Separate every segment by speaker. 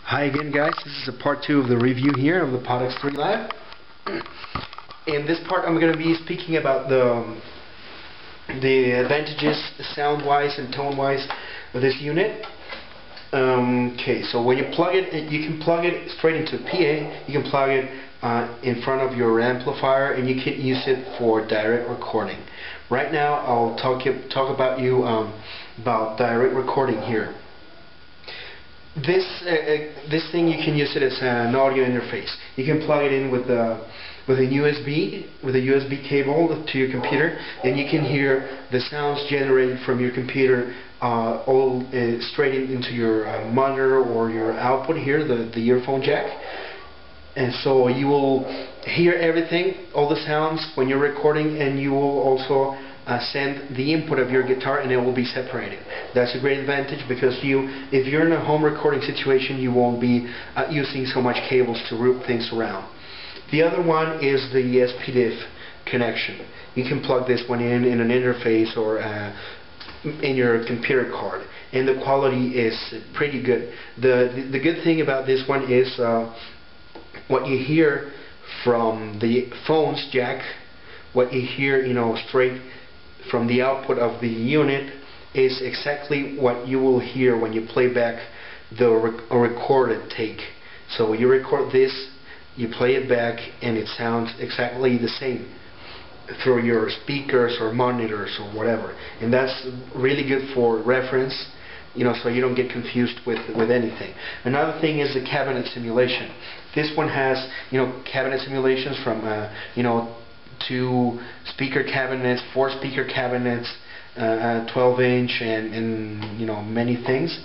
Speaker 1: Hi again, guys. This is a part 2 of the review here of the Pod X3 Live. In this part I'm going to be speaking about the advantages sound-wise and tone-wise of this unit. Okay, so when you plug it, you can plug it straight into a PA, you can plug it in front of your amplifier, and you can use it for direct recording. Right now I'll talk about about direct recording here. This thing, you can use it as an audio interface. You can plug it in with a USB cable to your computer, and you can hear the sounds generated from your computer all straight into your monitor or your output here, the earphone jack. And so you will hear everything, all the sounds when you're recording, and you will also send the input of your guitar, and it will be separated. That's a great advantage because if you're in a home recording situation, you won't be using so much cables to route things around. The other one is the SPDIF connection. You can plug this one in an interface or in your computer card, and the quality is pretty good. The good thing about this one is what you hear from the phone's jack, what you hear, straight from the output of the unit, is exactly what you will hear when you play back the recorded take. So when you record this, you play it back, and it sounds exactly the same through your speakers or monitors or whatever. And that's really good for reference, so you don't get confused with anything. Another thing is the cabinet simulation. This one has, cabinet simulations from, 2 speaker cabinets, 4 speaker cabinets, 12-inch, and many things.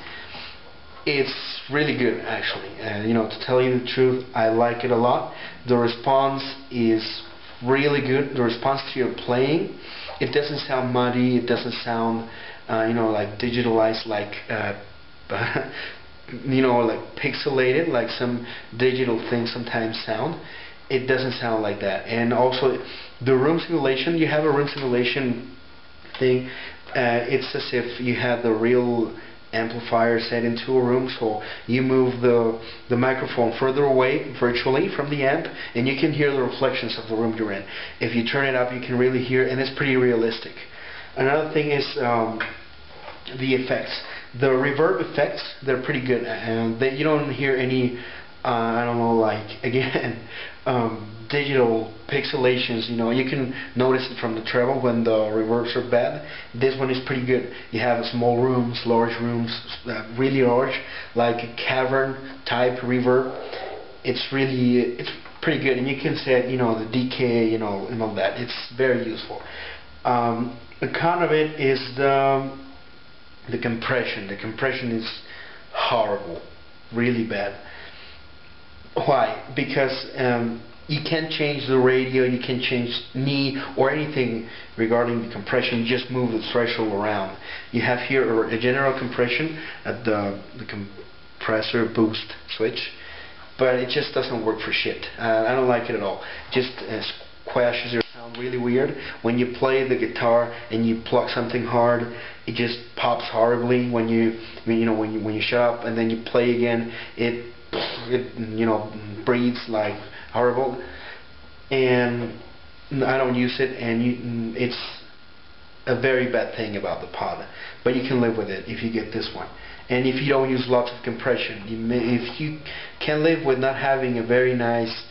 Speaker 1: It's really good, actually. To tell you the truth, I like it a lot. The response is really good. The response to your playing, it doesn't sound muddy. It doesn't sound, like digitalized, like like pixelated, like some digital things sometimes sound. It doesn't sound like that. And also, the room simulation, you have a room simulation thing. It's as if you had the real amplifier set into a room, so you move the microphone further away virtually from the amp, and you can hear the reflections of the room you're in. If you turn it up, you can really hear, and it's pretty realistic. Another thing is the effects. The reverb effects, they're pretty good, and you don't hear any digital pixelations. You can notice it from the treble when the reverbs are bad. This one is pretty good. You have small rooms, large rooms, really large, like a cavern type reverb. It's pretty good, and you can set the decay, and all that. It's very useful. The con of it is the compression. The compression is horrible, really bad. Why? Because you can't change the radio, you can't change knee or anything regarding the compression. You just move the threshold around. You have here a general compression at the compressor boost switch, but it just doesn't work for shit. I don't like it at all. It just squashes your sound really weird. When you play the guitar and you pluck something hard, it just pops horribly. When you shut up and then you play again, it breathes like horrible, and I don't use it, and it's a very bad thing about the pod, but you can live with it if you get this one. And if you don't use lots of compression, if you can live with not having a very nice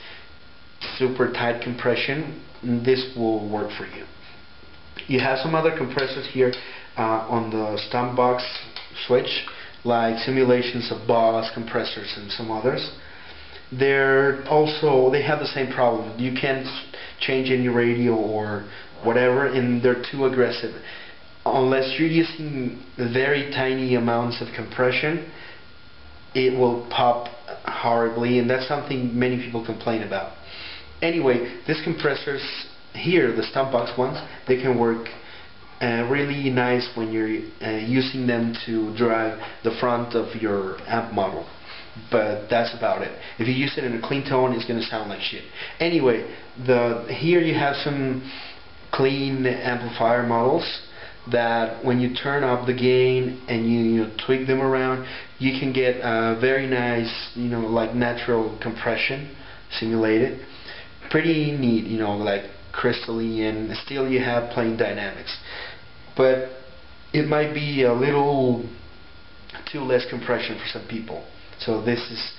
Speaker 1: super tight compression, this will work for you. You have some other compressors here on the stump box switch, like simulations of Boss compressors and some others. They have the same problem. You can't change any radio or whatever, and they're too aggressive. Unless you're using very tiny amounts of compression, it will pop horribly, and that's something many people complain about. Anyway, these compressors here, the stump box ones, they can work really nice when you're using them to drive the front of your amp model, but that's about it. If you use it in a clean tone, it's going to sound like shit. Anyway, here you have some clean amplifier models. that when you turn up the gain and you tweak them around, you can get a very nice, like natural compression simulated. Pretty neat, like crystalline, and still you have plain dynamics. But it might be a little too less compression for some people. So this is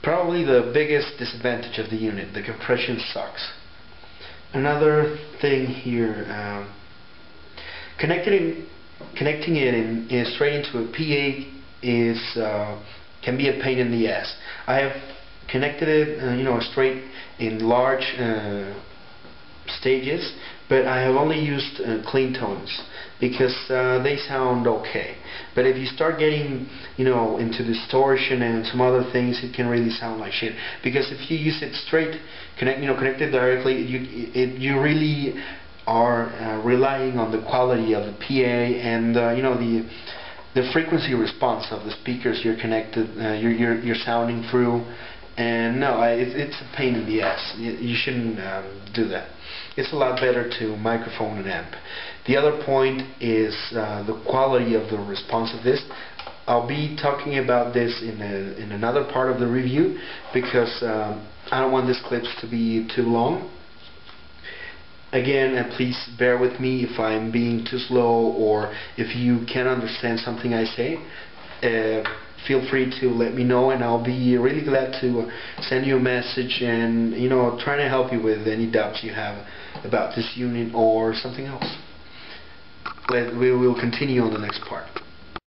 Speaker 1: probably the biggest disadvantage of the unit. The compression sucks. Another thing here, connecting it in straight into a PA is can be a pain in the ass. I have connected it, straight in large stages, but I have only used clean tones because they sound okay. But if you start getting, into distortion and some other things, it can really sound like shit. Because if you use it straight, connected directly, you really are relying on the quality of the PA and the frequency response of the speakers you're connected, you're sounding through. And no, it's a pain in the ass. You shouldn't do that. It's a lot better to microphone and amp. The other point is the quality of the response of this. I'll be talking about this in another part of the review because I don't want this clip to be too long. Again, please bear with me if I'm being too slow or if you can't understand something I say. Feel free to let me know, and I'll be really glad to send you a message and try to help you with any doubts you have about this unit or something else. We will continue on the next part.